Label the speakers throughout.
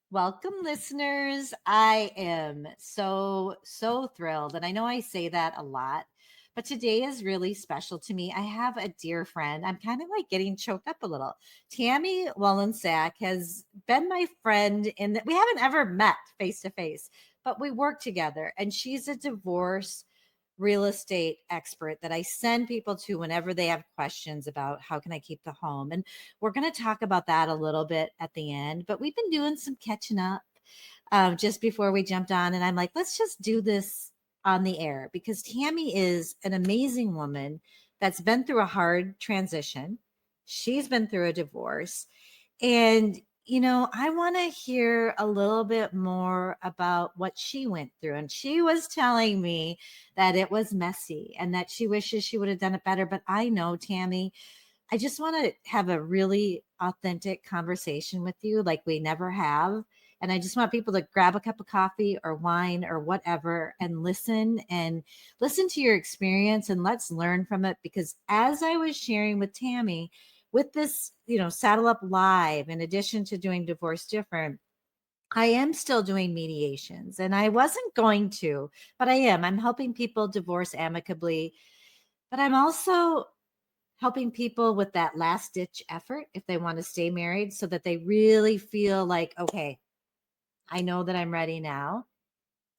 Speaker 1: Welcome, listeners. I am so thrilled. And I know I say that a lot, but today is really special to me. I have a dear friend. I'm kind of like getting choked up a little. Tami Wollensak has been my friend in that we haven't ever met face to face, but we work together. And she's a divorce real estate expert that I send people to whenever they have questions about how can I keep the home. And we're going to talk about that a little bit at the end, but we've been doing some catching up just before we jumped on. And I'm like, let's just do this on the air because Tami is an amazing woman that's been through a hard transition. She's been through a divorce. And, I want to hear a little bit more about what she went through. And she was telling me that it was messy and that she wishes she would have done it better. But I know, Tami, I just want to have a really authentic conversation with you like we never have. And I just want people to grab a cup of coffee or wine or whatever and listen to your experience and let's learn from it. Because as I was sharing with Tami, with this, Saddle Up Live, in addition to doing Divorce Different, I am still doing mediations and I wasn't going to, but I am. I'm helping people divorce amicably, but I'm also helping people with that last ditch effort if they want to stay married so that they really feel like, okay, I know that I'm ready now.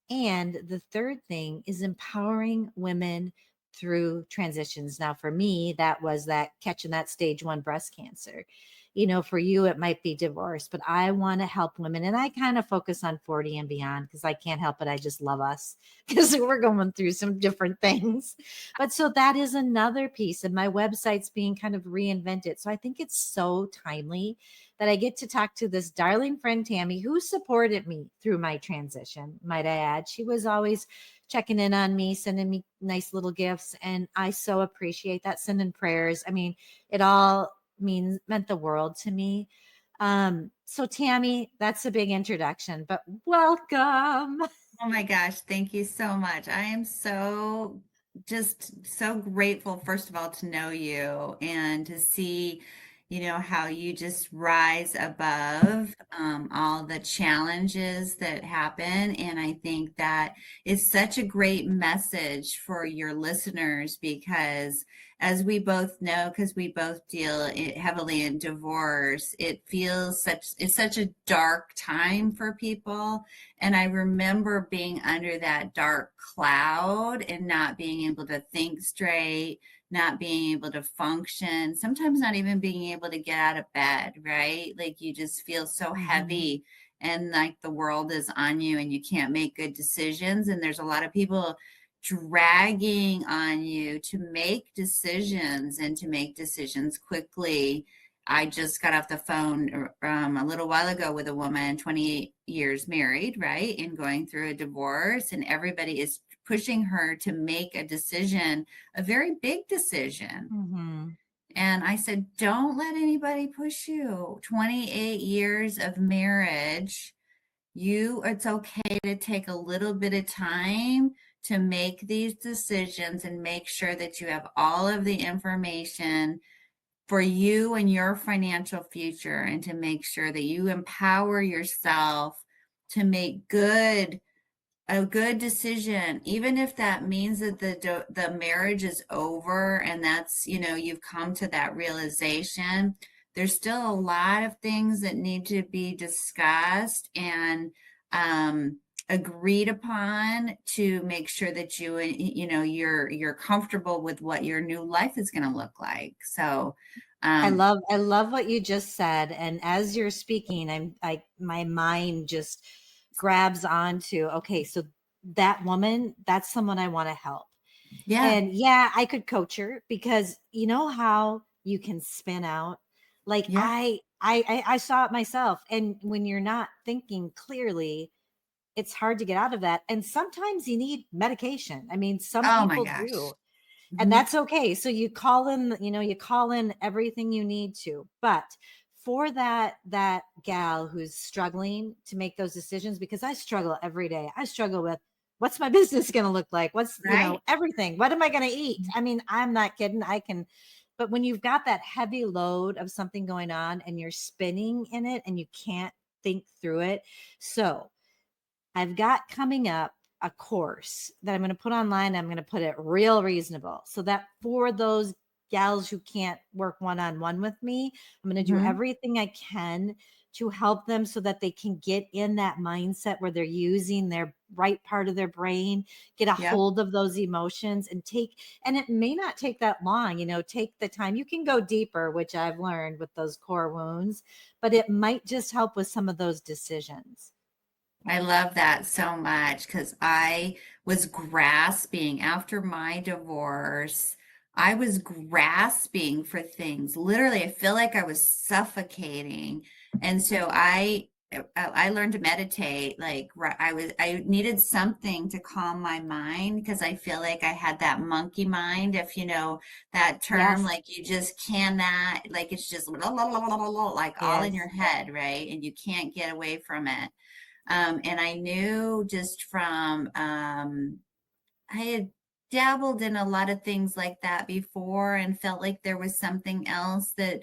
Speaker 1: And the third thing is empowering women through transitions. Now, for me, that was that catching that stage one breast cancer. For you, it might be divorce, but I want to help women. And I kind of focus on 40 and beyond because I can't help it. I just love us because we're going through some different things. But so that is another piece. And my website's being kind of reinvented. So I think it's so timely that I get to talk to this darling friend, Tami, who supported me through my transition, might I add. She was always checking in on me, sending me nice little gifts. And I so appreciate that, sending prayers. I mean, it all meant the world to me. So Tami, that's a big introduction, but welcome.
Speaker 2: Oh my gosh, thank you so much. I am just so grateful, first of all, to know you and to see, how you just rise above all the challenges that happen. And I think that is such a great message for your listeners because as we both know, because we both deal heavily in divorce, it's such a dark time for people. And I remember being under that dark cloud and not being able to think straight, not being able to function, sometimes not even being able to get out of bed, right? Like you just feel so
Speaker 1: Mhm.
Speaker 2: heavy and like the world is on you and you can't make good decisions. And there's a lot of people dragging on you to make decisions and to make decisions quickly. I just got off the phone a little while ago with a woman, 28 years married, right? And going through a divorce, and everybody is pushing her to make a decision, a very big decision.
Speaker 1: Mhm.
Speaker 2: And I said, don't let anybody push you. 28 years of marriage, it's okay to take a little bit of time to make these decisions and make sure that you have all of the information for you and your financial future and to make sure that you empower yourself to make a good decision, even if that means that the marriage is over and that's, you've come to that realization. There's still a lot of things that need to be discussed and agreed upon to make sure that you're comfortable with what your new life is going to look like. So um
Speaker 1: I love what you just said. And as you're speaking, my mind just grabs onto, okay, so that woman, that's someone I want to help.
Speaker 2: yeah.
Speaker 1: And yeah, I could coach her because you know how you can spin out. Like
Speaker 2: Yeah.
Speaker 1: I saw it myself. And when you're not thinking clearly, it's hard to get out of that. And sometimes you need medication. I mean, some
Speaker 2: Oh my
Speaker 1: people
Speaker 2: gosh.
Speaker 1: do. And
Speaker 2: Mhm.
Speaker 1: that's okay. So you call in everything you need to. But for that gal who's struggling to make those decisions, because I struggle every day. I struggle with what's my business going to look like? What's,
Speaker 2: Right.
Speaker 1: everything. What am I going to eat? I mean, I'm not kidding. But when you've got that heavy load of something going on and you're spinning in it and you can't think through it. So I've got coming up a course that I'm going to put online. I'm going to put it real reasonable so that for those gals who can't work one on one with me, I'm going to do
Speaker 2: Mhm.
Speaker 1: everything I can to help them so that they can get in that mindset where they're using their right part of their brain, get a
Speaker 2: Yep.
Speaker 1: hold of those emotions and and it may not take that long, take the time. You can go deeper, which I've learned with those core wounds, but it might just help with some of those decisions.
Speaker 2: I love that so much because I was grasping after my divorce. I was grasping for things. Literally, I feel like I was suffocating. And so I learned to meditate. Like I needed something to calm my mind because I feel like I had that monkey mind, if you know that term,
Speaker 1: Yes.
Speaker 2: like you just cannot, like it's just like all in
Speaker 1: Yes.
Speaker 2: your head, right? And you can't get away from it. And I knew just from, I had dabbled in a lot of things like that before and felt like there was something else that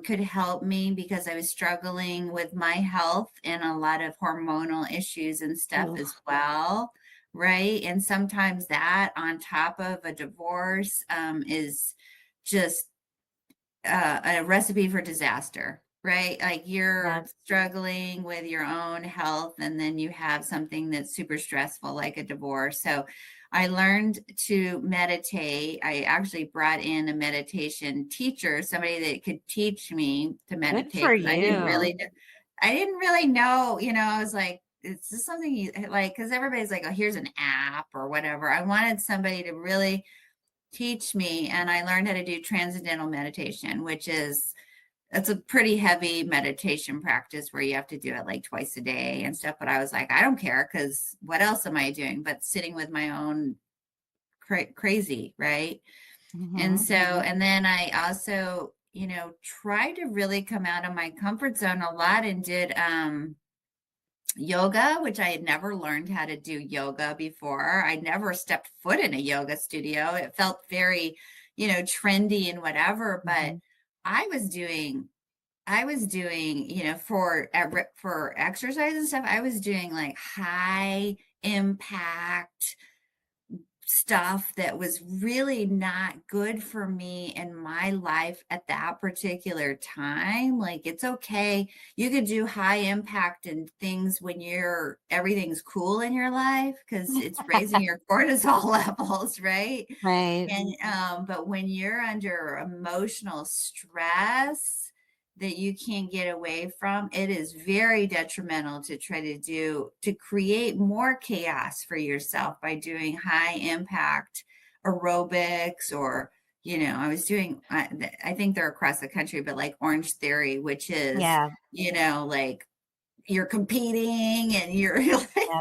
Speaker 2: could help me because I was struggling with my health and a lot of hormonal issues and stuff
Speaker 1: Ugh.
Speaker 2: as well. Right. And sometimes that on top of a divorce is just a recipe for disaster, right? Like you're
Speaker 1: Yeah.
Speaker 2: struggling with your own health, and then you have something that's super stressful, like a divorce. So I learned to meditate. I actually brought in a meditation teacher, somebody that could teach me to
Speaker 1: Good for
Speaker 2: meditate because
Speaker 1: you.
Speaker 2: I didn't really know, I was like, is this something you like? Because everybody's like, oh, here's an app or whatever. I wanted somebody to really teach me, and I learned how to do transcendental meditation, which is it's a pretty heavy meditation practice where you have to do it like twice a day and stuff. But I was like, I don't care because what else am I doing but sitting with my own crazy, right? And
Speaker 1: Mhm.
Speaker 2: so, and then I also, tried to really come out of my comfort zone a lot and did yoga, which I had never learned how to do yoga before. I never stepped foot in a yoga studio. It felt very, trendy and whatever, but
Speaker 1: Mhm.
Speaker 2: I was doing for exercise and stuff, I was doing like high impact stuff that was really not good for me in my life at that particular time. Like it's okay. You could do high impact and things when everything's cool in your life because it's raising your cortisol levels, right?
Speaker 1: Right.
Speaker 2: And but when you're under emotional stress that you can't get away from, it is very detrimental to try to create more chaos for yourself by doing high impact aerobics or I was doing I think they're across the country, but like Orange Theory, which is,
Speaker 1: Yeah.
Speaker 2: like you're competing and you're like,
Speaker 1: Yeah.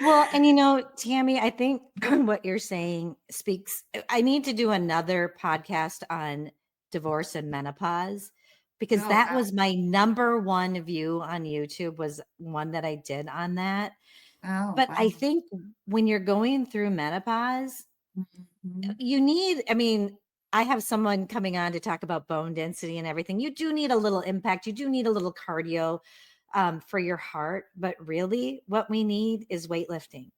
Speaker 1: Well, and Tammy, I think what you're saying speaks. I need to do another podcast on divorce and menopause because
Speaker 2: oh
Speaker 1: that
Speaker 2: god,
Speaker 1: was my number one view on YouTube was one that I did on that.
Speaker 2: oh
Speaker 1: But I
Speaker 2: wow.
Speaker 1: think when you're going through menopause,
Speaker 2: Mhm.
Speaker 1: I mean, I have someone coming on to talk about bone density and everything. You do need a little impact. You do need a little cardio for your heart. But really, what we need is weightlifting.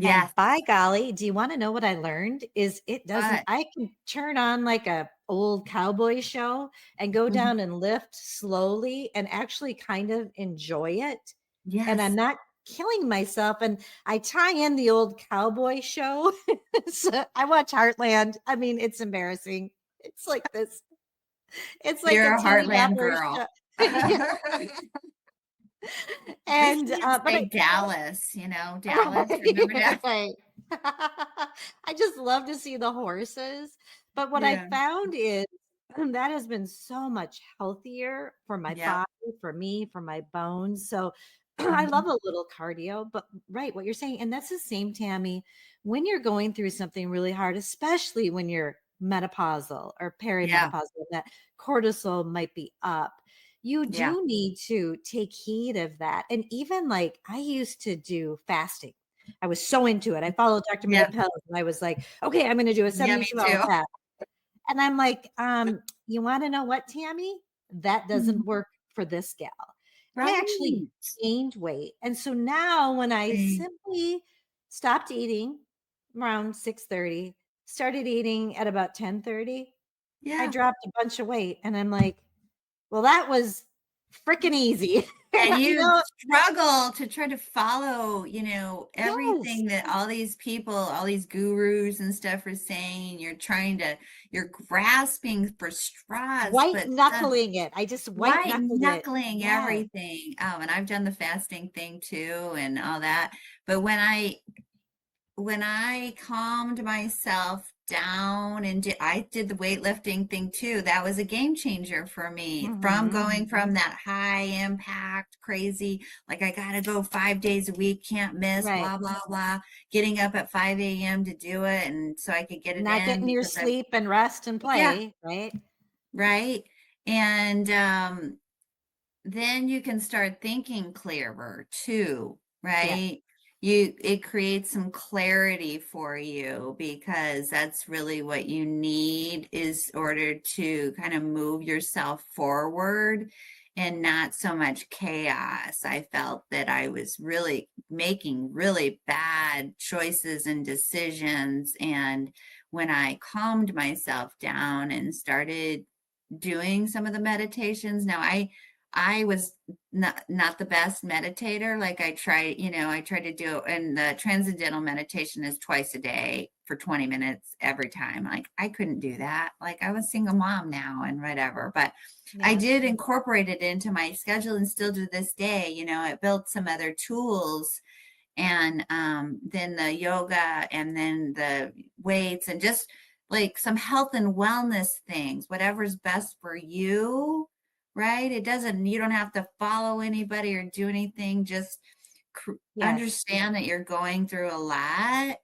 Speaker 1: And
Speaker 2: Yes.
Speaker 1: by golly, do you want to know what I learned? Is it doesn't,
Speaker 2: But
Speaker 1: I can turn on like a old cowboy show and go
Speaker 2: mhm.
Speaker 1: down and lift slowly and actually kind of enjoy it. And I'm
Speaker 2: Yes.
Speaker 1: not killing myself. And I tie in the old cowboy show. So I watch Heartland. I mean, it's embarrassing. It's like this, it's like a
Speaker 2: You're a
Speaker 1: teeny
Speaker 2: Heartland
Speaker 1: bopper
Speaker 2: girl.
Speaker 1: show. Yeah.
Speaker 2: At least
Speaker 1: And,
Speaker 2: you didn't
Speaker 1: but
Speaker 2: say
Speaker 1: I,
Speaker 2: Dallas, Dallas. Remember
Speaker 1: Right,
Speaker 2: that?
Speaker 1: right. I just love to see the horses. But what I
Speaker 2: Yeah.
Speaker 1: found is that has been so much healthier for my
Speaker 2: Yep.
Speaker 1: body, for me, for my bones. So I love
Speaker 2: Mhm.
Speaker 1: a little cardio, but right, what you're saying, and that's the same, Tammy, when you're going through something really hard, especially when you're menopausal or
Speaker 2: Yeah.
Speaker 1: perimenopausal, that cortisol might be up. You
Speaker 2: Yeah.
Speaker 1: do need to take heed of that. And even like I used to do fasting. I was so into it. I followed Dr. Mary
Speaker 2: Yeah.
Speaker 1: Pell and I was like, okay, I'm going to do a
Speaker 2: Yeah, me
Speaker 1: 72-hour
Speaker 2: too.
Speaker 1: fast. And I'm like, you want to know what, Tammy? That doesn't
Speaker 2: Mhm.
Speaker 1: work for this gal. I actually
Speaker 2: Right.
Speaker 1: gained weight. And so now when I
Speaker 2: Right.
Speaker 1: simply stopped eating around 6:30, started eating at about 10:30, I
Speaker 2: Yeah.
Speaker 1: dropped a bunch of weight and I'm like, well, that was freaking easy.
Speaker 2: And
Speaker 1: You
Speaker 2: you
Speaker 1: know?
Speaker 2: struggle to try to follow,
Speaker 1: Yes.
Speaker 2: everything that all these people, all these gurus and stuff are saying. You're grasping for straws,
Speaker 1: White
Speaker 2: but
Speaker 1: knuckling it. I just white
Speaker 2: white
Speaker 1: knuckled it.
Speaker 2: knuckling
Speaker 1: Yeah.
Speaker 2: everything. Oh, and I've done the fasting thing too and all that. But when I calmed myself down and I did the weightlifting thing too, that was a game changer for me. From
Speaker 1: Mhm.
Speaker 2: going from that high impact, crazy, like I gotta go 5 days a week, can't miss,
Speaker 1: Right.
Speaker 2: blah, blah, blah, getting up at 5 a.m. to do it. And so I could get it
Speaker 1: Not
Speaker 2: in
Speaker 1: getting your
Speaker 2: because
Speaker 1: sleep and rest and
Speaker 2: yeah,
Speaker 1: play, right?
Speaker 2: right. And then you can start thinking clearer too,
Speaker 1: Yes.
Speaker 2: right? It creates some clarity for you because that's really what you need is order to kind of move yourself forward and not so much chaos. I felt that I was really making really bad choices and decisions. And when I calmed myself down and started doing some of the meditations. Now I was not the best meditator. Like I try to do, and the transcendental meditation is twice a day for 20 minutes every time. Like I couldn't do that. Like I was a single mom now and whatever, but I
Speaker 1: Yeah.
Speaker 2: did incorporate it into my schedule and still to this day, it built some other tools and then the yoga and then the weights and just like some health and wellness things, whatever's best for you, right? You don't have to follow anybody or do anything, just
Speaker 1: Yes.
Speaker 2: understand that you're going through a lot,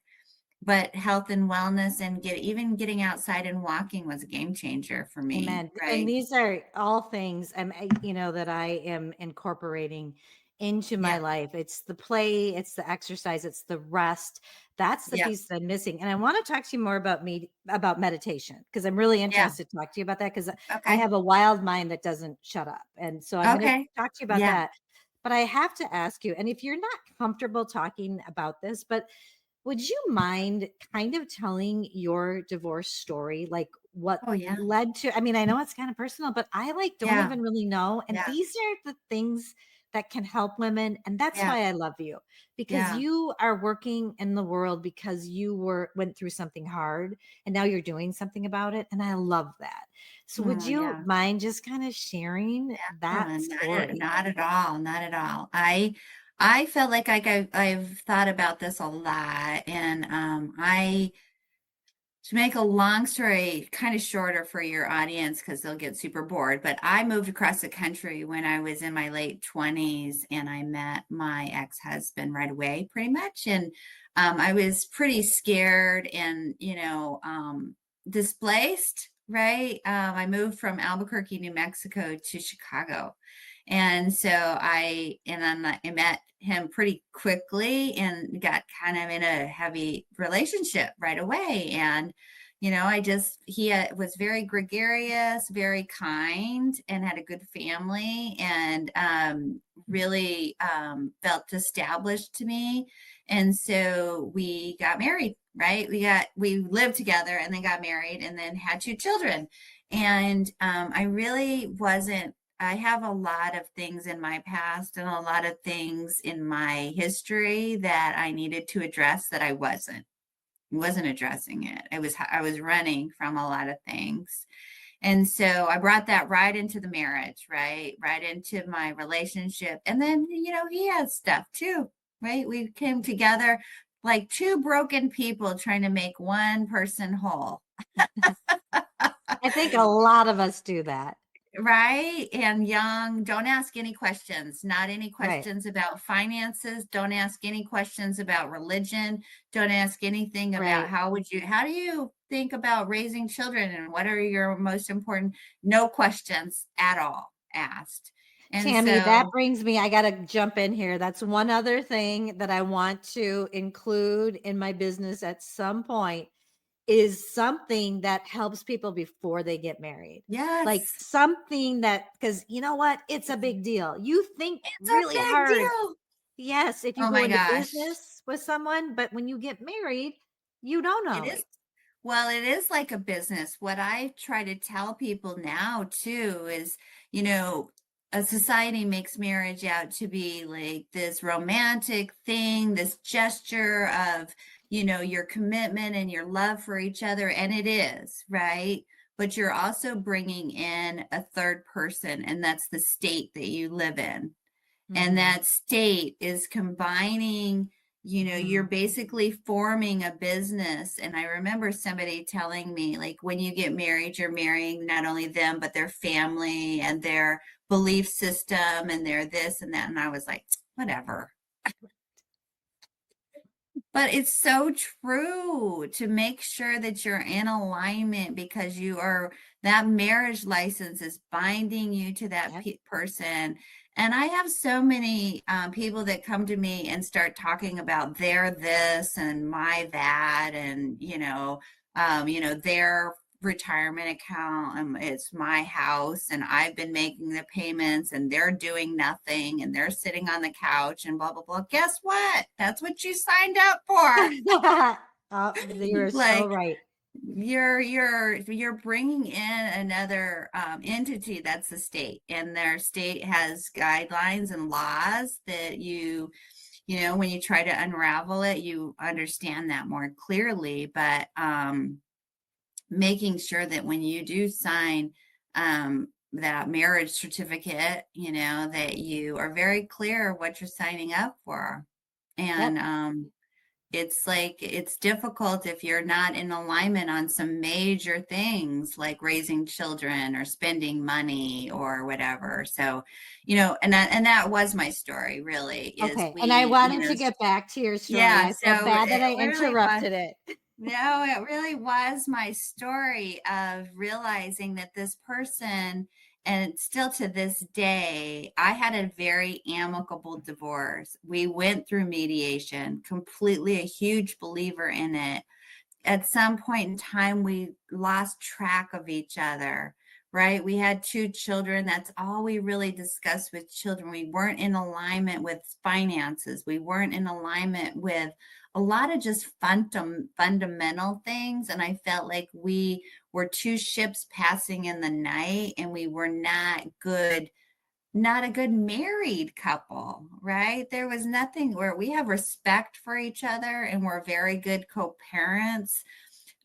Speaker 2: but health and wellness and even getting outside and walking was a game changer for me,
Speaker 1: Amen. And
Speaker 2: right?
Speaker 1: these are all things that I am incorporating into my
Speaker 2: Yeah,
Speaker 1: life. It's the play, it's the exercise, it's the rest. That's the
Speaker 2: yeah,
Speaker 1: piece that I'm missing. And I want to talk to you more about about meditation because I'm really
Speaker 2: yeah.
Speaker 1: interested to talk to you about that because I
Speaker 2: Okay,
Speaker 1: have a wild mind that doesn't shut up. And so I'm going to
Speaker 2: okay,
Speaker 1: talk to you about
Speaker 2: yeah,
Speaker 1: that. But I have to ask you, and if you're not comfortable talking about this, but would you mind kind of telling your divorce story? Like what
Speaker 2: oh yeah,
Speaker 1: led to, I mean, I know it's kind of personal, but I like don't
Speaker 2: yeah,
Speaker 1: even really know. And
Speaker 2: yeah,
Speaker 1: these are the things that can help women. And that's
Speaker 2: yeah,
Speaker 1: why I love you because
Speaker 2: yeah.
Speaker 1: you are working in the world because you went through something hard and now you're doing something about it. And I love that. So would
Speaker 2: Oh,
Speaker 1: you
Speaker 2: yeah.
Speaker 1: mind just kind of sharing that story?
Speaker 2: Not at all, not at all. I felt like I've thought about this a lot, and to make a long story kind of shorter for your audience because they'll get super bored, but I moved across the country when I was in my late 20s and I met my ex-husband right away, pretty much. And I was pretty scared and, displaced, right? I moved from Albuquerque, New Mexico to Chicago. And so I met him pretty quickly and got kind of in a heavy relationship right away. And he was very gregarious, very kind, and had a good family, and really felt established to me. And so we got married, right? We lived together and then got married and then had two children. And I really wasn't. I have a lot of things in my past and a lot of things in my history that I needed to address that I wasn't addressing it. I was running from a lot of things. And so I brought that right into the marriage, right? Right into my relationship. And then, he has stuff too, right? We came together like two broken people trying to make one person whole.
Speaker 1: I think a lot of us do that.
Speaker 2: Right? And young, don't ask any questions, not any
Speaker 1: Right.
Speaker 2: questions about finances. Don't ask any questions about religion. Don't ask anything about
Speaker 1: Right.
Speaker 2: how do you think about raising children and what are your most important, no questions at all asked. And
Speaker 1: Tammy, that
Speaker 2: so,
Speaker 1: brings me, I got to jump in here. That's one other thing that I want to include in my business at some point is something that helps people before they get married. Like
Speaker 2: Yes.
Speaker 1: something that, because you know what? It's a big deal. You think
Speaker 2: It's a
Speaker 1: really
Speaker 2: big
Speaker 1: hard.
Speaker 2: deal.
Speaker 1: Yes, if you
Speaker 2: Oh
Speaker 1: go
Speaker 2: my
Speaker 1: into
Speaker 2: gosh.
Speaker 1: business with someone, but when you get married, you don't
Speaker 2: It is
Speaker 1: always.
Speaker 2: Well, it is like a business. What I try to tell people now too is, you know, a society makes marriage out to be like this romantic thing, this gesture of, your commitment and your love for each other. And it is, right? But you're also bringing in a third person, and that's the state that you live in. And
Speaker 1: Hmm.
Speaker 2: that state is combining, you're
Speaker 1: Hmm.
Speaker 2: basically forming a business. And I remember somebody telling me, like, when you get married, you're marrying not only them, but their family and their belief system and their this and that. And I was like, whatever. But it's so true to make sure that you're in alignment, because that marriage license is binding you to that
Speaker 1: Yep.
Speaker 2: person. And I have so many people that come to me and start talking about their this and my that, and their retirement account, it's my house, and I've been making the payments, and they're doing nothing, and they're sitting on the couch, and blah blah blah. Guess what? That's what you signed up for.
Speaker 1: You're so
Speaker 2: Like,
Speaker 1: right.
Speaker 2: you're bringing in another entity, that's the state, and their state has guidelines and laws that when you try to unravel it, you understand that more clearly. But making sure that when you do sign that marriage certificate, that you are very clear what you're signing up for.
Speaker 1: Yep.
Speaker 2: And it's like, it's difficult if you're not in alignment on some major things like raising children or spending money or whatever. So, and that was my story, really, is
Speaker 1: Okay. And I wanted to get back to your story.
Speaker 2: yeah,
Speaker 1: I felt
Speaker 2: so
Speaker 1: bad that
Speaker 2: it
Speaker 1: I
Speaker 2: literally was.
Speaker 1: interrupted it.
Speaker 2: No, it really was my story of realizing that this person, and still to this day, I had a very amicable divorce. We went through mediation, completely a huge believer in it. At some point in time, we lost track of each other, right? We had two children. That's all we really discussed with children. We weren't in alignment with finances. We weren't in alignment with a lot of just fundamental things. And I felt like we were two ships passing in the night, and we were not a good married couple, right? There was nothing where we have respect for each other and we're very good co-parents,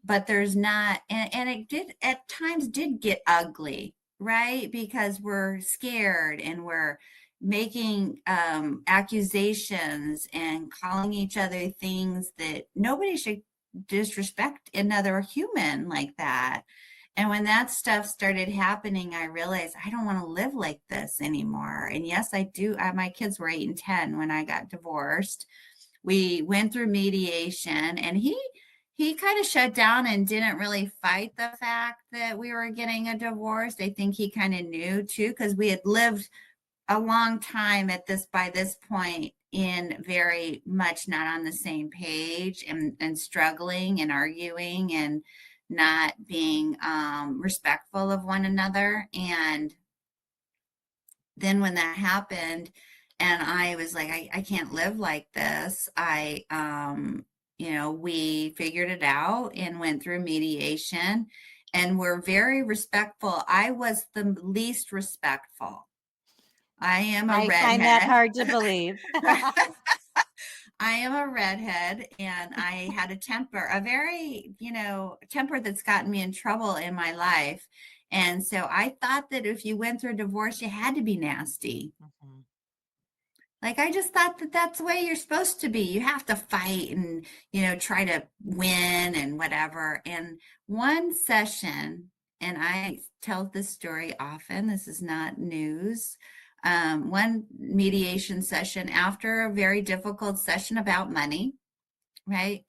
Speaker 2: but there's not, and it did at times did get ugly, right? Because we're scared and we're making accusations and calling each other things that nobody should disrespect another human like that. And when that stuff started happening, I realized I don't want to live like this anymore. And yes, I do. My kids were 8 and 10 when I got divorced. We went through mediation, and he kind of shut down and didn't really fight the fact that we were getting a divorce. I think he kind of knew too, because we had lived a long time by this point, in very much not on the same page, and struggling and arguing and not being respectful of one another. And then when that happened, and I was like, I can't live like this, we figured it out and went through mediation, and we're very respectful. I was the least respectful. I am a
Speaker 1: I find that
Speaker 2: redhead.
Speaker 1: hard to believe.
Speaker 2: I am a redhead, and I had a temper, a very, temper that's gotten me in trouble in my life. And so I thought that if you went through a divorce, you had to be nasty.
Speaker 1: Mhm.
Speaker 2: Like, I just thought that that's the way you're supposed to be. You have to fight and, try to win and whatever. And one session, and I tell this story often, this is not news. One mediation session, after a very difficult session about money, right?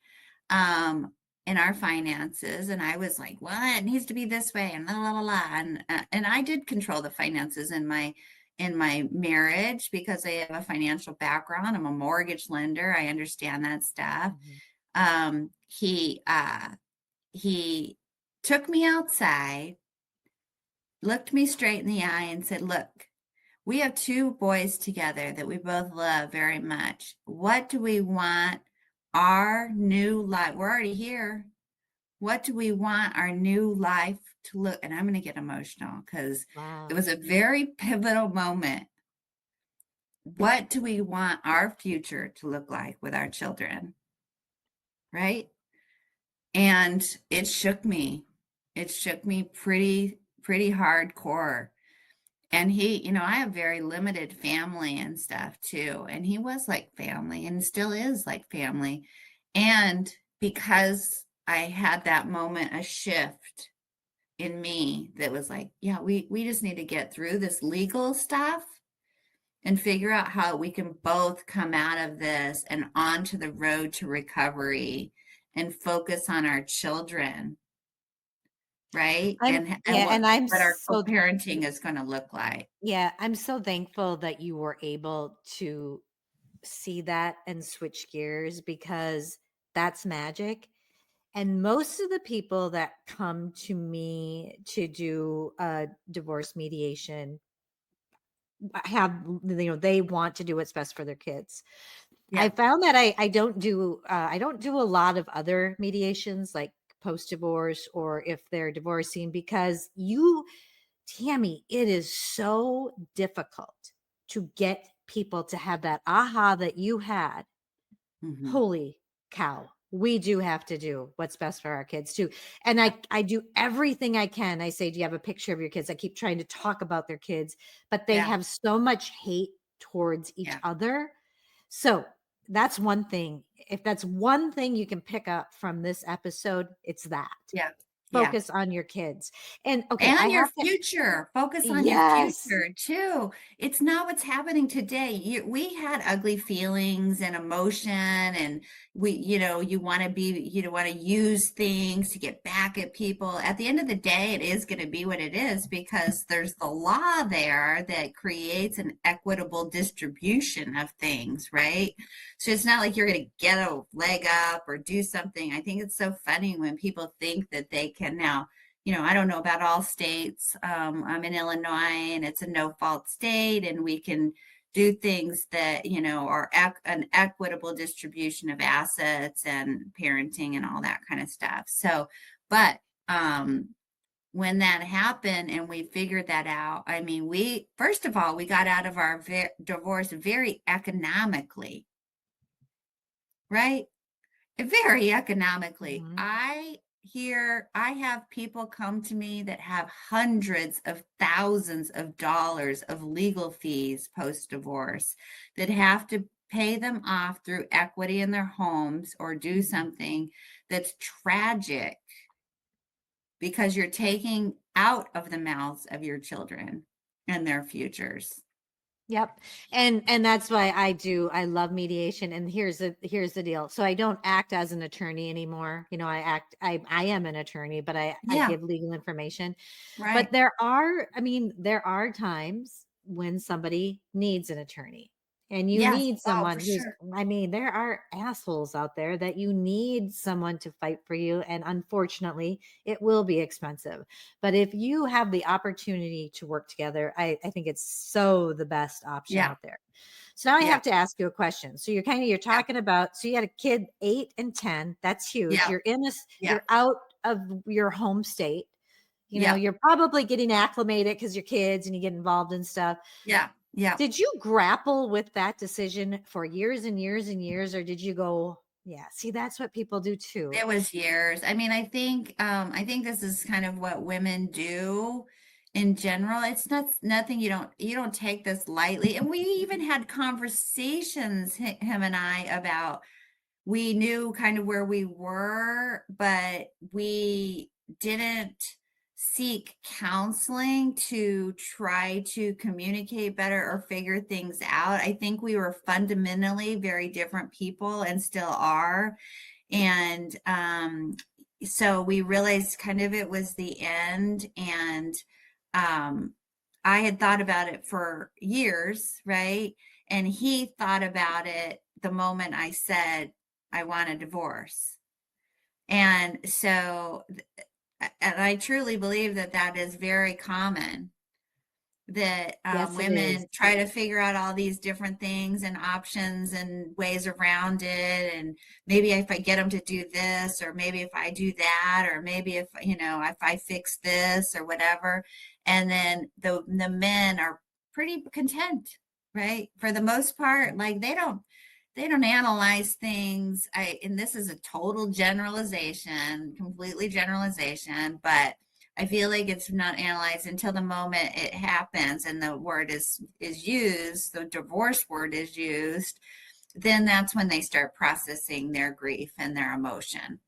Speaker 2: Um, in our finances, and I was like, well, it needs to be this way, and la la la la. And I did control the finances in my marriage, because I have a financial background. I'm a mortgage lender. I understand that stuff.
Speaker 1: Mhm.
Speaker 2: He he took me outside, looked me straight in the eye and said, "Look, we have two boys together that we both love very much. What do we want our new life? We're already here. What do we want our new life to look?" And I'm going to get emotional because it
Speaker 1: Wow.
Speaker 2: was a very pivotal moment. What do we want our future to look like with our children? Right? And it shook me. It shook me pretty hardcore. And he, I have very limited family and stuff too. And he was like family and still is like family. And because I had that moment, a shift in me that was like, yeah, we just need to get through this legal stuff and figure out how we can both come out of this and onto the road to recovery and focus on our children, right?
Speaker 1: I'm
Speaker 2: And
Speaker 1: yeah, and I'm
Speaker 2: what our
Speaker 1: so
Speaker 2: co-parenting is going to look like.
Speaker 1: yeah, I'm so thankful that you were able to see that and switch gears because that's magic. And most of the people that come to me to do a divorce mediation have, they want to do what's best for their kids. I
Speaker 2: Yeah.
Speaker 1: found that I don't do a lot of other mediations like post divorce or if they're divorcing because Tammy, it is so difficult to get people to have that aha that you had.
Speaker 2: Mhm.
Speaker 1: Holy cow. We do have to do what's best for our kids too. And
Speaker 2: Yeah,
Speaker 1: I do everything I can. I say, do you have a picture of your kids? I keep trying to talk about their kids, but they
Speaker 2: yeah,
Speaker 1: have so much hate towards each
Speaker 2: yeah,
Speaker 1: other. So that's one thing. If that's one thing you can pick up from this episode, it's that.
Speaker 2: yeah, yeah.
Speaker 1: Focus on your kids. And okay, I
Speaker 2: And your
Speaker 1: have to,
Speaker 2: future. Focus on your
Speaker 1: yes.
Speaker 2: future too. It's not what's happening today. We had ugly feelings and emotion, and you want to be, you want to use things to get back at people. At the end of the day, it is going to be what it is because there's the law there that creates an equitable distribution of things, right? So it's not like you're going to get a leg up or do something. I think it's so funny when people think that they can now, I don't know about all states. I'm in Illinois and it's a no fault state, and we can do things that, are an equitable distribution of assets and parenting and all that kind of stuff. So, but when that happened and we figured that out, I mean, first of all, we got out of our divorce very economically, right? Very economically.
Speaker 1: Mhm.
Speaker 2: I have people come to me that have hundreds of thousands of dollars of legal fees post divorce that have to pay them off through equity in their homes or do something that's tragic because you're taking out of the mouths of your children and their futures.
Speaker 1: Yep. And that's why I love mediation. And here's the deal. So I don't act as an attorney anymore. I am an attorney, but I
Speaker 2: Yeah,
Speaker 1: give legal information. But
Speaker 2: right.
Speaker 1: there are times when somebody needs an attorney and you
Speaker 2: Yes.
Speaker 1: need
Speaker 2: Oh,
Speaker 1: someone
Speaker 2: for
Speaker 1: who's,
Speaker 2: sure.
Speaker 1: there are assholes out there that you need someone to fight for you. And unfortunately, it will be expensive. But if you have the opportunity to work together, I think it's so the best option
Speaker 2: Yeah.
Speaker 1: out there. So now I
Speaker 2: Yeah.
Speaker 1: have to ask you a question. So you're
Speaker 2: Yeah.
Speaker 1: talking about, so you had a kid 8 and 10. That's huge.
Speaker 2: Yeah. Yeah.
Speaker 1: You're out of your home state.
Speaker 2: Yeah.
Speaker 1: You're probably getting acclimated because you're kids and you get involved in stuff.
Speaker 2: Yeah. Yeah.
Speaker 1: Did you grapple with that decision for years and years and years, or did you go, yeah, see, that's what people do too?
Speaker 2: It was years. I mean, I think this is kind of what women do in general. It's not nothing you don't take this lightly. And we even had conversations, him and I, about we knew kind of where we were, but we didn't seek counseling to try to communicate better or figure things out. I think we were fundamentally very different people and still are. And so we realized kind of it was the end. And um, I had thought about it for years, right? And he thought about it the moment I said, I want a divorce. And so, and I truly believe that that is very common, that
Speaker 1: Yes, it is.
Speaker 2: women try to figure out all these different things and options and ways around it. And maybe if I get them to do this, or maybe if I do that, or maybe if, if I fix this or whatever. And then the men are pretty content, right? For the most part, like they don't analyze things. And this is a total generalization, completely generalization, but I feel like it's not analyzed until the moment it happens and the word is used, the divorce word is used, then that's when they start processing their grief and their emotion.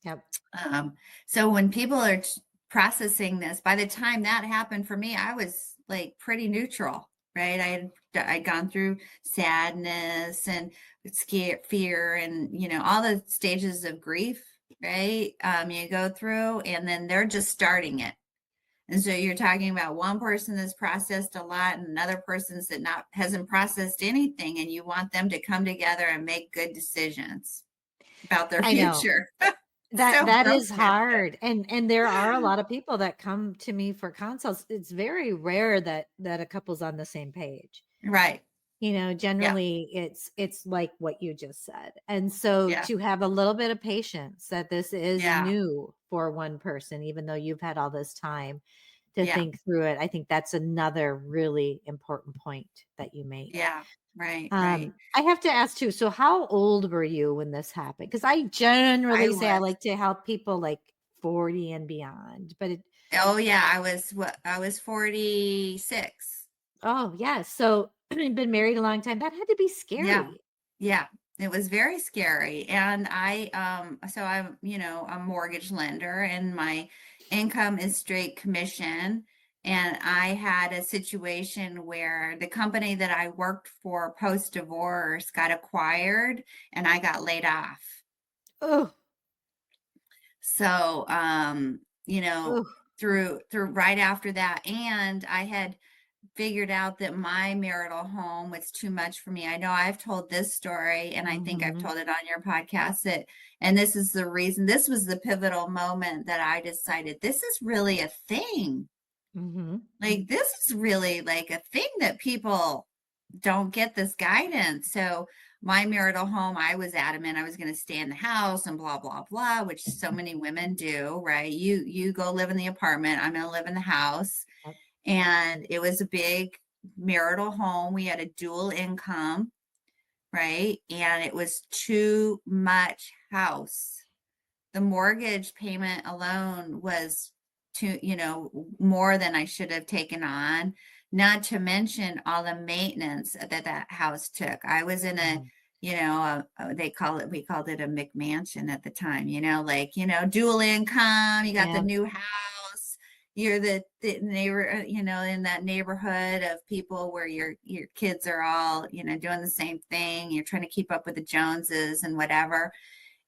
Speaker 1: Yep.
Speaker 2: Um, so when people are processing this, by the time that happened for me, I was like pretty neutral, right? I'd gone through sadness and fear, and all the stages of grief, right? You go through, and then they're just starting it. And so you're talking about one person that's processed a lot and another person's that not hasn't processed anything, and you want them to come together and make good decisions about their
Speaker 1: I know.
Speaker 2: future.
Speaker 1: That
Speaker 2: So
Speaker 1: that is
Speaker 2: broken.
Speaker 1: hard, and there are a lot of people that come to me for consults. It's very rare that a couple's on the same page.
Speaker 2: Right. Yeah.
Speaker 1: Generally it's like what you just said. And so
Speaker 2: Yeah.
Speaker 1: to have a little bit of patience that this is
Speaker 2: Yeah.
Speaker 1: new for one person, even though you've had all this time to
Speaker 2: Yeah.
Speaker 1: think through it, I think that's another really important point that you make.
Speaker 2: Yeah. Right. Right.
Speaker 1: I have to ask too, so how old were you when this happened? Because I
Speaker 2: I
Speaker 1: generally say I
Speaker 2: was.
Speaker 1: like to help people like 40 and beyond, but
Speaker 2: Oh yeah, I was 46.
Speaker 1: oh yeah, so you've been married a long time. That had to be
Speaker 2: Yeah.
Speaker 1: scary.
Speaker 2: Yeah. It was very scary. And so I'm, a mortgage lender, and my income is straight commission. And I had a situation where the company that I worked for post divorce got acquired and I got laid off.
Speaker 1: Oh,
Speaker 2: So,
Speaker 1: oh.
Speaker 2: through right after that, and I had figured out that my marital home was too much for me. I know I've told this story, and I think I've
Speaker 1: Mhm.
Speaker 2: told it on your podcast, and this is the reason, this was the pivotal moment that I decided this is really a thing.
Speaker 1: Mhm.
Speaker 2: Like, this is really like a thing that people don't get this guidance. So my marital home, I was adamant I was going to stay in the house and blah blah blah, which so many women do, right? You go live in the apartment, I'm going to live in the house.
Speaker 1: Yep.
Speaker 2: And it was a big marital home. We had a dual income, right? And it was too much house. The mortgage payment alone was too, more than I should have taken on, not to mention all the maintenance that house took. I was in
Speaker 1: Mhm.
Speaker 2: we called it a McMansion at the time, like, dual income, you got the
Speaker 1: Yeah.
Speaker 2: new house, you're the neighbor, in that neighborhood of people where your kids are all, doing the same thing. You're trying to keep up with the Joneses and whatever.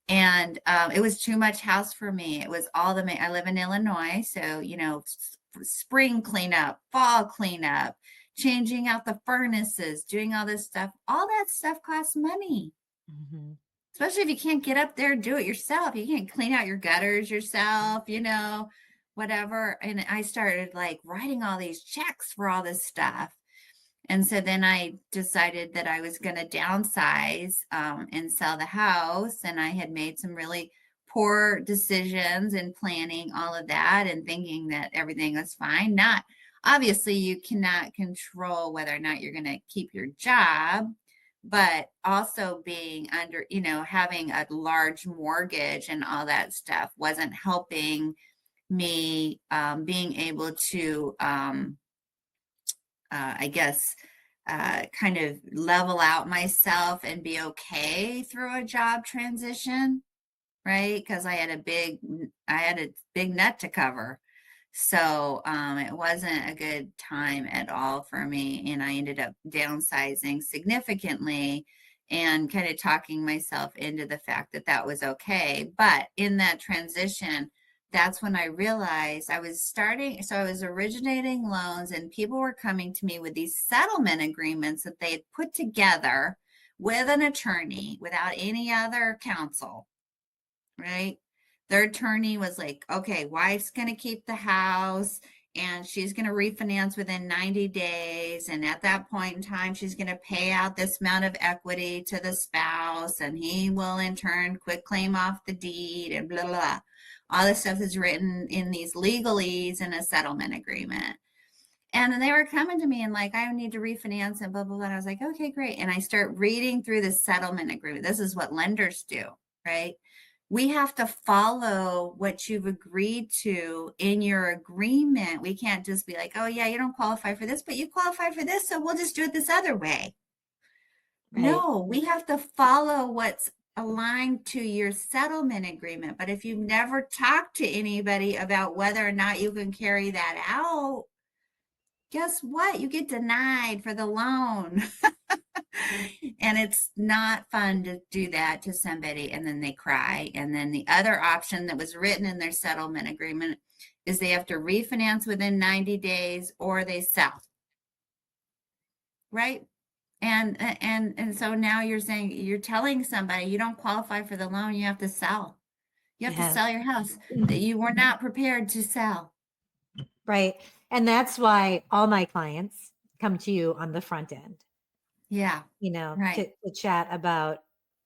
Speaker 2: And it was too much house for me. It was all I live in Illinois, so spring cleanup, fall cleanup, changing out the furnaces, doing all this stuff. All that stuff costs money,
Speaker 1: Mhm.
Speaker 2: especially if you can't get up there and do it yourself. You can't clean out your gutters yourself, whatever. And I started like writing all these checks for all this stuff. And so then I decided that I was going to downsize, and sell the house. And I had made some really poor decisions in planning all of that and thinking that everything was fine. Not obviously, you cannot control whether or not you're going to keep your job, but also being under, having a large mortgage and all that stuff wasn't helping me, being able to, I guess, kind of level out myself and be okay through a job transition, right? Because I had a big nut to cover. So it wasn't a good time at all for me. And I ended up downsizing significantly and kind of talking myself into the fact that that was okay. But in that transition, that's when I realized so I was originating loans, and people were coming to me with these settlement agreements that they had put together with an attorney without any other counsel, right? Their attorney was like, okay, wife's going to keep the house and she's going to refinance within 90 days. And at that point in time, she's going to pay out this amount of equity to the spouse, and he will in turn quit claim off the deed and blah, blah, blah. All this stuff is written in these legalese in a settlement agreement. And then they were coming to me and like, I need to refinance and blah, blah, blah. And I was like, okay, great. And I start reading through the settlement agreement. This is what lenders do, right? We have to follow what you've agreed to in your agreement. We can't just be like, oh, yeah, you don't qualify for this, but you qualify for this. So we'll just do it this other way.
Speaker 1: Right.
Speaker 2: No, we have to follow what's aligned to your settlement agreement. But if you've never talked to anybody about whether or not you can carry that out, guess what? You get denied for the loan. And it's not fun to do that to somebody and then they cry. And then the other option that was written in their settlement agreement is they have to refinance within 90 days or they sell. Right? And so now you're saying, you're telling somebody you don't qualify for the loan, you have to sell. You have to
Speaker 1: Yeah.
Speaker 2: sell your house that you were not prepared to sell.
Speaker 1: Right. And that's why all my clients come to you on the front end,
Speaker 2: Yeah. Right.
Speaker 1: to chat about,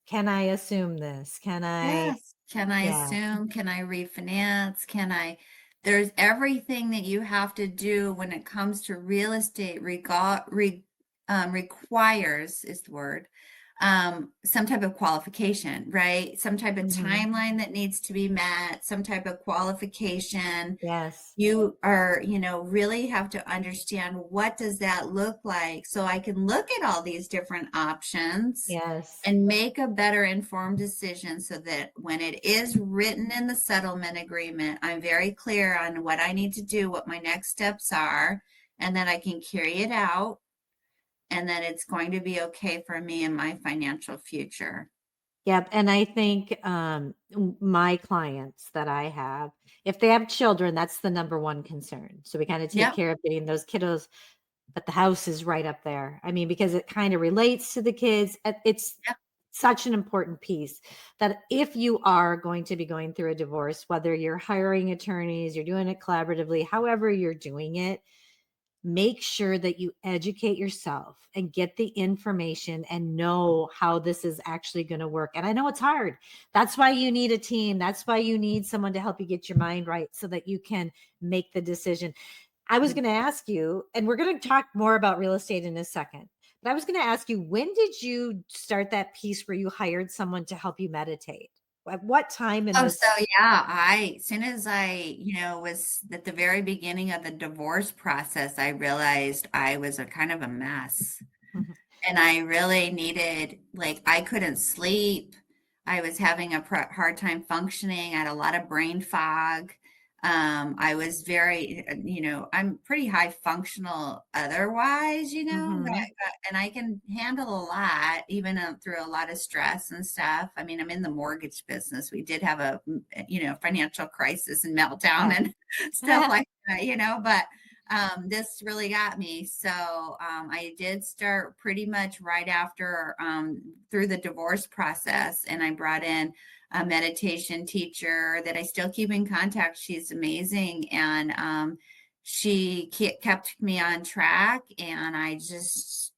Speaker 1: can I assume this? Can I,
Speaker 2: Yes. Can I
Speaker 1: yeah.
Speaker 2: assume? Can I refinance? There's everything that you have to do when it comes to real estate requires is the word, some type of qualification, right? Some type of
Speaker 1: Mhm.
Speaker 2: timeline that needs to be met, some type of qualification.
Speaker 1: Yes.
Speaker 2: You are, really have to understand what does that look like so I can look at all these different options
Speaker 1: Yes.
Speaker 2: and make a better informed decision so that when it is written in the settlement agreement, I'm very clear on what I need to do, what my next steps are, and that I can carry it out and that it's going to be okay for me and my financial future.
Speaker 1: Yep. And I think my clients that I have, if they have children, that's the number one concern. So we kind of take
Speaker 2: Yep.
Speaker 1: care of getting those kiddos, but the house is right up there. I mean, because it kind of relates to the kids. It's
Speaker 2: Yep.
Speaker 1: such an important piece that if you are going to be going through a divorce, whether you're hiring attorneys, you're doing it collaboratively, however you're doing it, make sure that you educate yourself and get the information and know how this is actually going to work. And I know it's hard. That's why you need a team. That's why you need someone to help you get your mind right so that you can make the decision. I was going to ask you, and we're going to talk more about real estate in a second, but I was going to ask you, when did you start that piece where you hired someone to help you meditate? At what time in
Speaker 2: Oh, so
Speaker 1: this?
Speaker 2: yeah, as soon as I, was at the very beginning of the divorce process, I realized I was a kind of a mess.
Speaker 1: Mhm,
Speaker 2: And I really needed, like, I couldn't sleep. I was having a hard time functioning. I had a lot of brain fog. I was very, I'm pretty high functional otherwise,
Speaker 1: mhm.
Speaker 2: and I can handle a lot, even through a lot of stress and stuff. I mean, I'm in the mortgage business. We did have a, financial crisis and meltdown
Speaker 1: Yeah.
Speaker 2: and stuff like that, but this really got me. So I did start pretty much right after through the divorce process, and I brought in a meditation teacher that I still keep in contact. She's amazing, and she kept me on track, and I just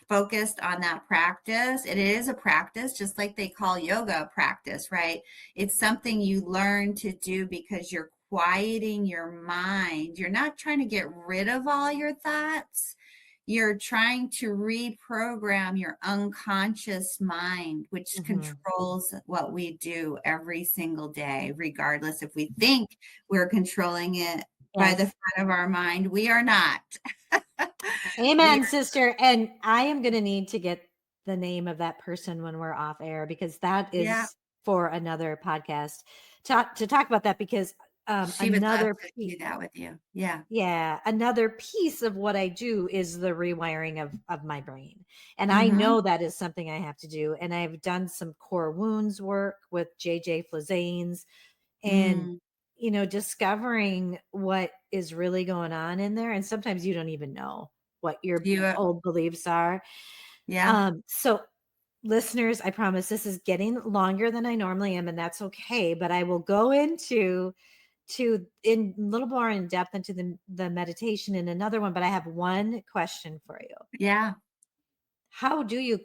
Speaker 2: focused on that practice. It is a practice, just like they call yoga a practice, right? It's something you learn to do because you're quieting your mind. You're not trying to get rid of all your thoughts. You're trying to reprogram your unconscious mind, which
Speaker 1: Mhm.
Speaker 2: controls what we do every single day, regardless if we think we're controlling it by the
Speaker 1: Yes.
Speaker 2: front of our mind. We are not. We
Speaker 1: Amen, sister. And I am going to need to get the name of that person when we're off air, because that
Speaker 2: yeah,
Speaker 1: is for another podcast to talk about that, because
Speaker 2: she would love
Speaker 1: another
Speaker 2: to
Speaker 1: piece,
Speaker 2: do that with you. Yeah.
Speaker 1: yeah, another piece of what I do is the rewiring of my brain. And I
Speaker 2: Mhm.
Speaker 1: know that is something I have to do. And I've done some core wounds work with JJ Flazanes, and
Speaker 2: Mm.
Speaker 1: discovering what is really going on in there. And sometimes you don't even know what your
Speaker 2: You
Speaker 1: old beliefs are.
Speaker 2: yeah.
Speaker 1: So listeners, I promise this is getting longer than I normally am, and that's okay. But I will go into to in a little more in depth into the meditation in another one. But I have one question for you.
Speaker 2: Yeah.
Speaker 1: How do you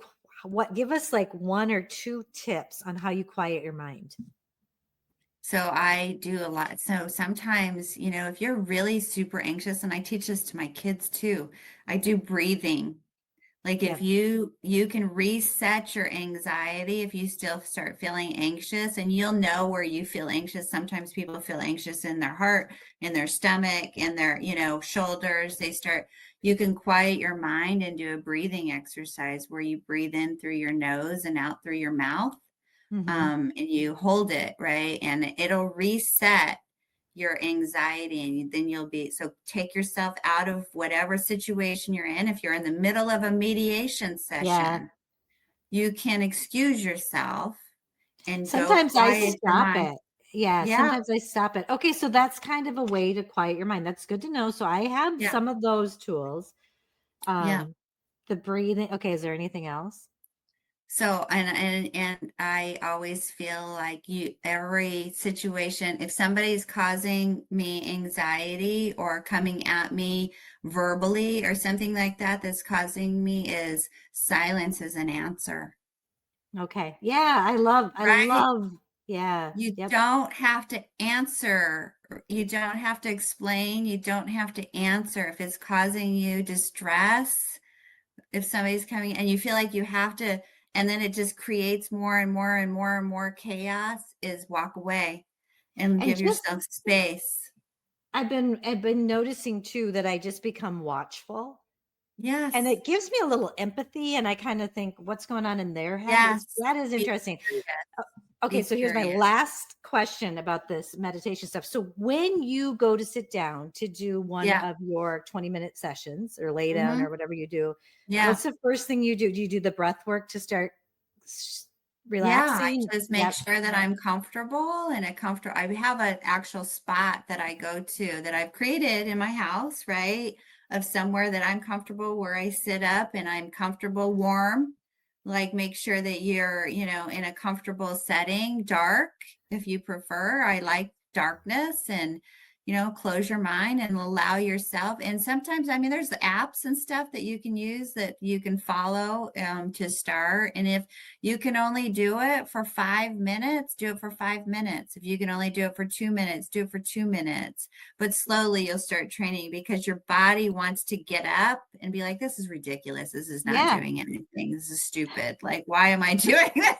Speaker 1: what give us like one or two tips on how you quiet your mind?
Speaker 2: So I do a lot. So sometimes, if you're really super anxious, and I teach this to my kids too, I do breathing. Like if
Speaker 1: Yep.
Speaker 2: you can reset your anxiety if you still start feeling anxious, and you'll know where you feel anxious. Sometimes people feel anxious in their heart, in their stomach, in their, shoulders. You can quiet your mind and do a breathing exercise where you breathe in through your nose and out through your mouth.
Speaker 1: Mm-hmm.
Speaker 2: And you hold it, right? And it'll reset your anxiety, and then so take yourself out of whatever situation you're in. If you're in the middle of a mediation
Speaker 1: Yeah.
Speaker 2: session, you can excuse yourself and go
Speaker 1: Sometimes I
Speaker 2: quiet your
Speaker 1: stop
Speaker 2: mind.
Speaker 1: it. Yeah,
Speaker 2: Yeah,
Speaker 1: sometimes I stop it. Okay, so that's kind of a way to quiet your mind. That's good to know. So I have
Speaker 2: yeah,
Speaker 1: some of those tools.
Speaker 2: yeah.
Speaker 1: Um, the breathing. Okay, is there anything else?
Speaker 2: So, and I always feel like every situation, if somebody's causing me anxiety or coming at me verbally or something like that, that's causing me, is silence is an answer,
Speaker 1: Okay. Yeah, I
Speaker 2: right?
Speaker 1: love, yeah.
Speaker 2: You
Speaker 1: Yep.
Speaker 2: don't have to answer. You don't have to explain. You don't have to answer. If it's causing you distress, if somebody's coming and you feel like you have to, and then it just creates more and more and more and more chaos, is walk away and
Speaker 1: And
Speaker 2: give
Speaker 1: just
Speaker 2: yourself space.
Speaker 1: I've been noticing too that I just become watchful. And
Speaker 2: Yes.
Speaker 1: it gives me a little empathy and I kind of think what's going on in their head.
Speaker 2: Yes.
Speaker 1: That is
Speaker 2: Be
Speaker 1: interesting.
Speaker 2: curious.
Speaker 1: Okay,
Speaker 2: Be
Speaker 1: so here's my
Speaker 2: curious.
Speaker 1: last question about this meditation stuff. So when you go to sit down to do one
Speaker 2: Yeah.
Speaker 1: of your 20-minute sessions or lay down
Speaker 2: Hmm.
Speaker 1: or whatever you do,
Speaker 2: Yeah.
Speaker 1: what's the first thing you do? Do you do the breath work to start
Speaker 2: Yeah, I
Speaker 1: relaxing?
Speaker 2: just make
Speaker 1: Yep.
Speaker 2: sure that I'm comfortable, and I have an actual spot that I go to that I've created in my house, right? Of somewhere that I'm comfortable, where I sit up and I'm comfortable, warm. Like make sure that you're, in a comfortable setting, dark if you prefer. I like darkness, and close your mind and allow yourself. And sometimes, I mean, there's the apps and stuff that you can use that you can follow to start. And if you can only do it for 5 minutes, do it for 5 minutes. If you can only do it for 2 minutes, do it for 2 minutes. But slowly you'll start training, because your body wants to get up and be like, this is ridiculous. This is not
Speaker 1: Yeah.
Speaker 2: doing anything. This is stupid. Like, why am I doing this?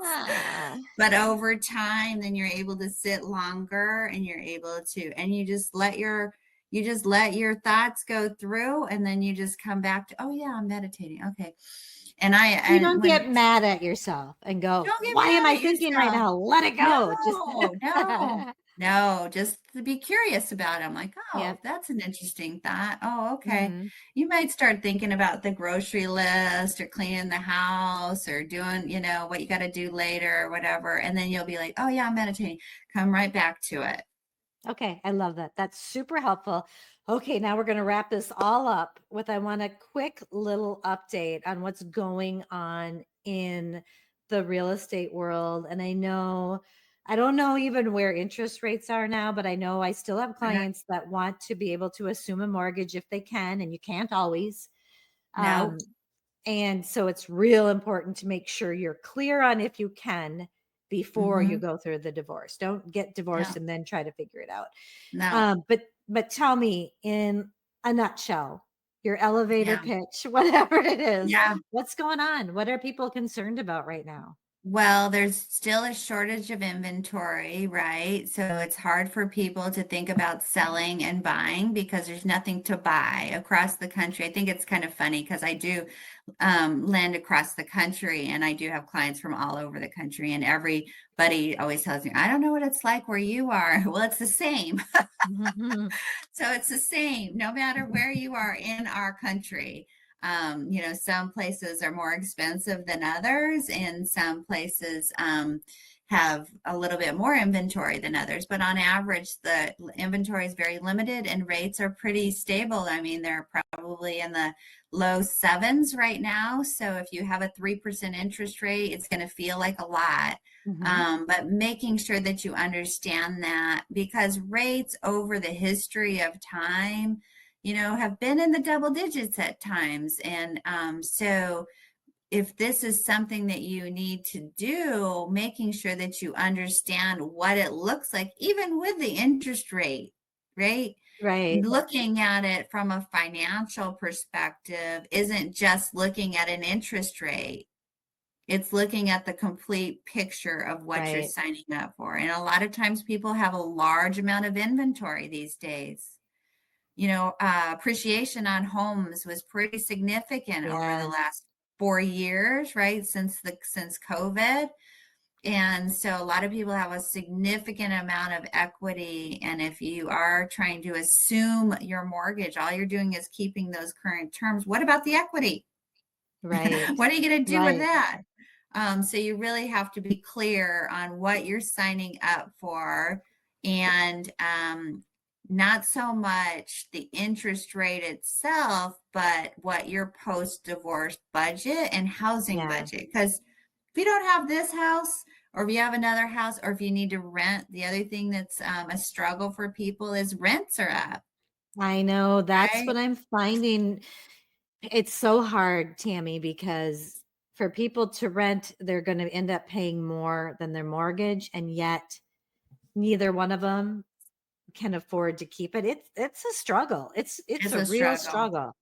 Speaker 1: Ah.
Speaker 2: But over time, then you're able to sit longer, and you just let your thoughts go through, and then you just come back to, oh yeah, I'm meditating. Okay.
Speaker 1: You
Speaker 2: And
Speaker 1: don't
Speaker 2: when
Speaker 1: get mad at yourself and go,
Speaker 2: don't get
Speaker 1: why am
Speaker 2: mad
Speaker 1: I
Speaker 2: at
Speaker 1: thinking right
Speaker 2: yourself.
Speaker 1: now? Let it go. Just
Speaker 2: No, no, no, just to be curious about it. I'm like, oh,
Speaker 1: Yep.
Speaker 2: that's an interesting thought. Oh, okay.
Speaker 1: Hmm.
Speaker 2: You might start thinking about the grocery list, or cleaning the house, or doing, what you got to do later or whatever. And then you'll be like, oh, yeah, I'm meditating. Come right back to it.
Speaker 1: Okay, I love that. That's super helpful. Okay, now we're going to wrap this all up with I want a quick little update on what's going on in the real estate world. And I don't know even where interest rates are now, but I know I still have
Speaker 2: Okay.
Speaker 1: clients that want to be able to assume a mortgage if they can, and you can't always.
Speaker 2: No.
Speaker 1: Um, and so it's real important to make sure you're clear on if you can before you
Speaker 2: Mm-hmm.
Speaker 1: go through the divorce. Don't get divorced
Speaker 2: Yeah.
Speaker 1: and then try to figure it out.
Speaker 2: No.
Speaker 1: But tell me in a nutshell, your elevator
Speaker 2: Yeah.
Speaker 1: pitch, whatever it is,
Speaker 2: Yeah.
Speaker 1: what's going on? What are people concerned about right now?
Speaker 2: Well, there's still a shortage of inventory, right? So it's hard for people to think about selling and buying, because there's nothing to buy across the country. I think it's kind of funny, because I do land across the country, and I do have clients from all over the country, and everybody always tells me, I don't know what it's like where you are. Well, it's the same.
Speaker 1: Mhm.
Speaker 2: So it's the same no matter where you are in our country. Some places are more expensive than others, and some places have a little bit more inventory than others, but on average, the inventory is very limited and rates are pretty stable. I mean, they're probably in the low sevens right now. So if you have a 3% interest rate, it's going to feel like a lot.
Speaker 1: Hmm.
Speaker 2: But making sure that you understand that, because rates over the history of time, have been in the double digits at times. And so if this is something that you need to do, making sure that you understand what it looks like, even with the interest rate, right?
Speaker 1: Right.
Speaker 2: Looking at it from a financial perspective isn't just looking at an interest rate. It's looking at the complete picture of what you're
Speaker 1: Right.
Speaker 2: signing up for. And a lot of times people have a large amount of inventory these days. Appreciation on homes was pretty significant over the
Speaker 1: Yes.
Speaker 2: last 4 years, right? Since COVID. And so a lot of people have a significant amount of equity. And if you are trying to assume your mortgage, all you're doing is keeping those current terms. What about the equity?
Speaker 1: Right.
Speaker 2: What are you going to do with
Speaker 1: Right.
Speaker 2: that? So you really have to be clear on what you're signing up for, and not so much the interest rate itself, but what your post-divorce budget and housing
Speaker 1: Yeah.
Speaker 2: budget. Because if you don't have this house, or if you have another house, or if you need to rent, the other thing that's a struggle for people is rents are up,
Speaker 1: I know that's what
Speaker 2: right?
Speaker 1: I'm finding. It's so hard, Tammy, because for people to rent, they're going to end up paying more than their mortgage, and yet neither one of them can afford to keep it. It's a struggle. It's
Speaker 2: It's
Speaker 1: a
Speaker 2: a
Speaker 1: real
Speaker 2: struggle.
Speaker 1: struggle.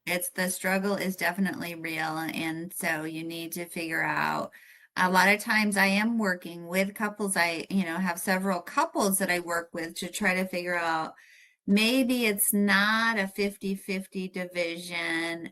Speaker 2: It's the struggle is definitely real. And so you need to figure out. A lot of times I am working with couples. I have several couples that I work with to try to figure out, maybe it's not a 50-50 division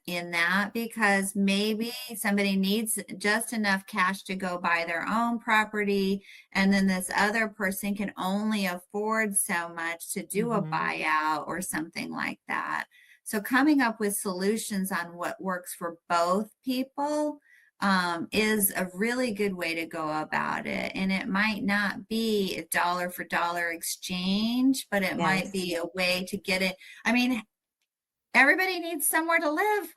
Speaker 2: in that, because maybe somebody needs just enough cash to go buy their own property, and then this other person can only afford so much to do a
Speaker 1: Hmm.
Speaker 2: buyout or something like that. So coming up with solutions on what works for both people is a really good way to go about it. And it might not be a dollar for dollar exchange, but it might
Speaker 1: Yes.
Speaker 2: be a way to get it. I mean, everybody needs somewhere to live.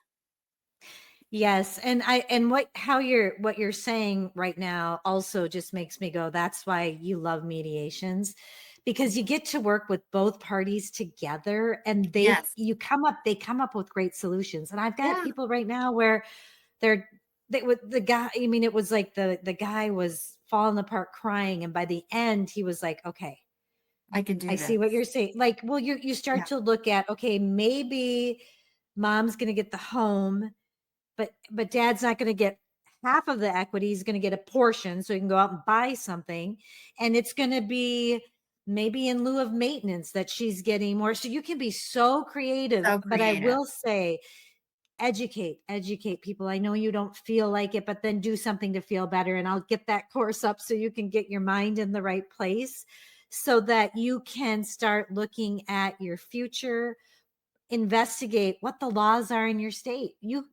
Speaker 1: Yes, and what you're saying right now also just makes me go, that's why you love mediations, because you get to work with both parties together, and
Speaker 2: Yes.
Speaker 1: they come up with great solutions. And I've got
Speaker 2: Yeah,
Speaker 1: people right now where they're they with the guy, I mean, it was like the guy was falling apart crying, and by the end he was like, okay,
Speaker 2: I can
Speaker 1: I
Speaker 2: do
Speaker 1: see what
Speaker 2: this.
Speaker 1: you're saying. Like, well, you start
Speaker 2: Yeah,
Speaker 1: to look at, okay, maybe mom's going to get the home, but dad's not going to get half of the equity. He's going to get a portion so he can go out and buy something, and it's going to be maybe in lieu of maintenance that she's getting more. So you can be so creative,
Speaker 2: so
Speaker 1: but I
Speaker 2: creative.
Speaker 1: will say, educate people. I know you don't feel like it, but then do something to feel better, and I'll get that course up so you can get your mind in the right place so that you can start looking at your future. Investigate what the laws are in your state. You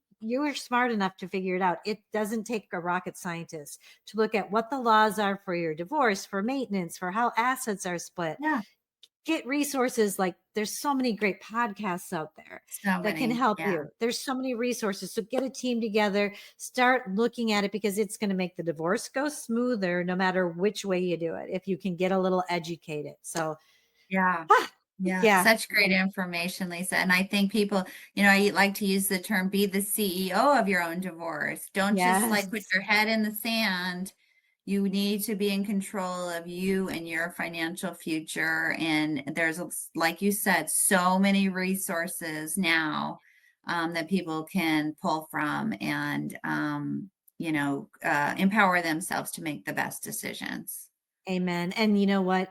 Speaker 1: are smart enough to figure it out. It doesn't take a rocket scientist to look at what the laws are for your divorce, for maintenance, for how assets are split.
Speaker 2: Yeah,
Speaker 1: Get resources. Like, there's so many great podcasts out there
Speaker 2: so
Speaker 1: that can
Speaker 2: many.
Speaker 1: help
Speaker 2: Yeah,
Speaker 1: you. There's so many resources. So get a team together, start looking at it, because it's going to make the divorce go smoother no matter which way you do it, if you can get a little educated. So,
Speaker 2: yeah.
Speaker 1: ah,
Speaker 2: Yeah,
Speaker 1: yeah.
Speaker 2: such great information, Lisa. And I think people, I like to use the term be the CEO of your own divorce. Don't just like put
Speaker 1: Yes.
Speaker 2: your head in the sand. You need to be in control of you and your financial future. And there's, like you said, so many resources now that people can pull from and, empower themselves to make the best decisions.
Speaker 1: Amen. And you know what?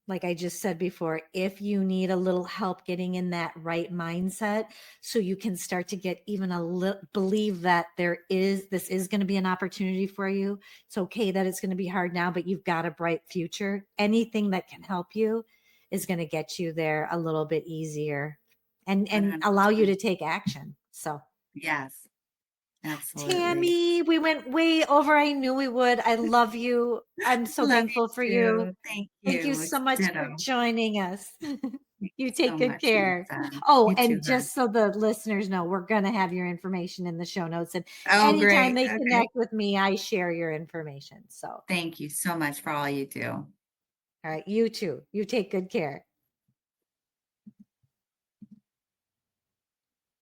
Speaker 1: Like I just said before, if you need a little help getting in that right mindset, so you can start to get even a little, believe that this is going to be an opportunity for you. It's okay that it's going to be hard now, but you've got a bright future. Anything that can help you is going to get you there a little bit easier, and allow you
Speaker 2: 100%.
Speaker 1: to take action. So
Speaker 2: Yes. Absolutely.
Speaker 1: Tammy, we went way over. I knew we would. I love you. I'm so
Speaker 2: Love
Speaker 1: thankful for
Speaker 2: you
Speaker 1: you.
Speaker 2: too. Thank
Speaker 1: Thank you
Speaker 2: you.
Speaker 1: so much for
Speaker 2: Ditto.
Speaker 1: joining us.
Speaker 2: Thank
Speaker 1: You
Speaker 2: you so
Speaker 1: take good
Speaker 2: much,
Speaker 1: care.
Speaker 2: Melissa.
Speaker 1: Oh,
Speaker 2: You too,
Speaker 1: and
Speaker 2: hon.
Speaker 1: just so the listeners know, we're going to have your information in the show notes. And
Speaker 2: Oh,
Speaker 1: anytime
Speaker 2: great.
Speaker 1: they
Speaker 2: Okay.
Speaker 1: connect with me, I share your information. So, all
Speaker 2: Thank you so much for all you do.
Speaker 1: right, you too. You take good care.